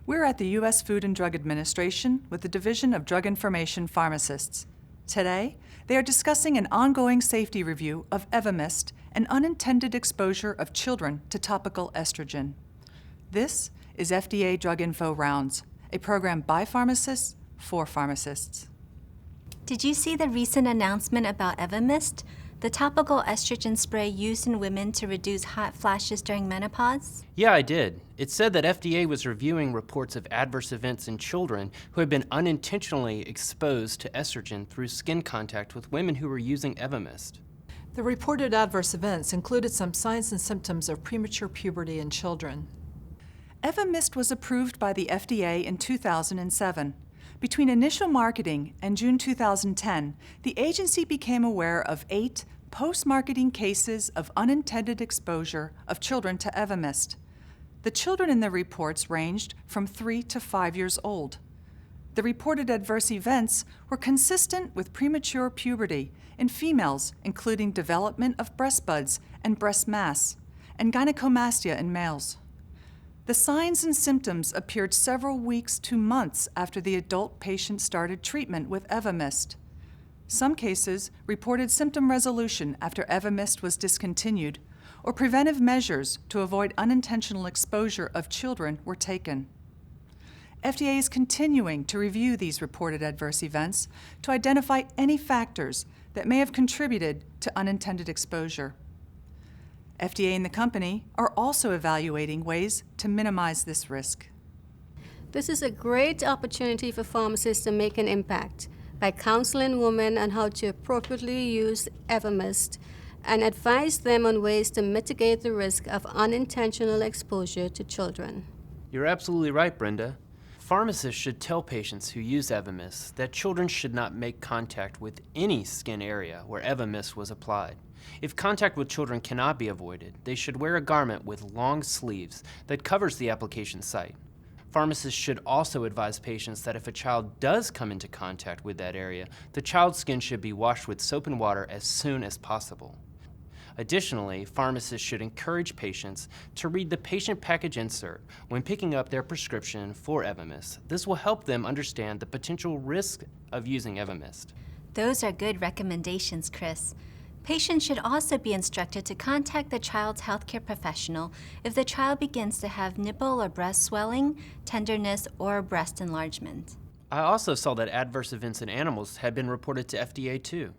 We're at the U.S. Food and Drug Administration with the Division of Drug Information Pharmacists. Today, they are discussing an ongoing safety review of EVAMIST and unintended exposure of children to topical estrogen. This is FDA Drug Info Rounds, a program by pharmacists for pharmacists. Did you see the recent announcement about EVAMIST, the topical estrogen spray used in women to reduce hot flashes during menopause? Yeah, I did. It said that FDA was reviewing reports of adverse events in children who had been unintentionally exposed to estrogen through skin contact with women who were using EVAMIST. The reported adverse events included some signs and symptoms of premature puberty in children. EVAMIST was approved by the FDA in 2007. Between initial marketing and June 2010, the agency became aware of 8 post-marketing cases of unintended exposure of children to EVAMIST. The children in the reports ranged from 3 to 5 years old. The reported adverse events were consistent with premature puberty in females, including development of breast buds and breast mass, and gynecomastia in males. The signs and symptoms appeared several weeks to months after the adult patient started treatment with EVAMIST. Some cases reported symptom resolution after EVAMIST was discontinued, or preventive measures to avoid unintentional exposure of children were taken. FDA is continuing to review these reported adverse events to identify any factors that may have contributed to unintended exposure. FDA and the company are also evaluating ways to minimize this risk. This is a great opportunity for pharmacists to make an impact by counseling women on how to appropriately use EVAMIST and advise them on ways to mitigate the risk of unintentional exposure to children. You're absolutely right, Brenda. Pharmacists should tell patients who use EVAMIST that children should not make contact with any skin area where EVAMIST was applied. If contact with children cannot be avoided, they should wear a garment with long sleeves that covers the application site. Pharmacists should also advise patients that if a child does come into contact with that area, the child's skin should be washed with soap and water as soon as possible. Additionally, pharmacists should encourage patients to read the patient package insert when picking up their prescription for EVAMIST. This will help them understand the potential risk of using EVAMIST. Those are good recommendations, Chris. Patients should also be instructed to contact the child's healthcare professional if the child begins to have nipple or breast swelling, tenderness, or breast enlargement. I also saw that adverse events in animals had been reported to FDA too.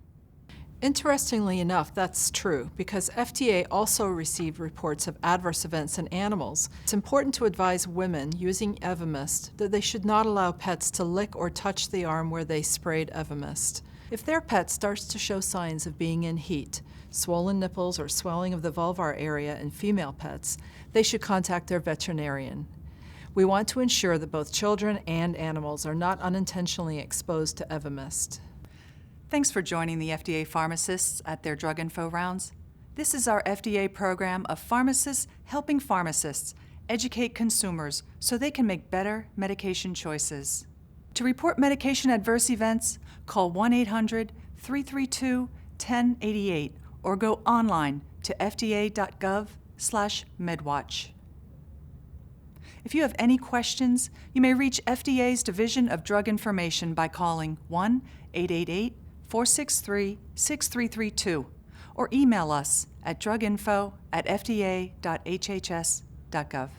Interestingly enough, that's true because FDA also received reports of adverse events in animals. It's important to advise women using EVAMIST that they should not allow pets to lick or touch the arm where they sprayed EVAMIST. If their pet starts to show signs of being in heat, swollen nipples or swelling of the vulvar area in female pets, they should contact their veterinarian. We want to ensure that both children and animals are not unintentionally exposed to EVAMIST. Thanks for joining the FDA pharmacists at their Drug Info Rounds. This is our FDA program of pharmacists helping pharmacists educate consumers so they can make better medication choices. To report medication adverse events, call 1-800-332-1088 or go online to fda.gov/medwatch. If you have any questions, you may reach FDA's Division of Drug Information by calling 1-888-463-6332 or email us at druginfo@fda.hhs.gov.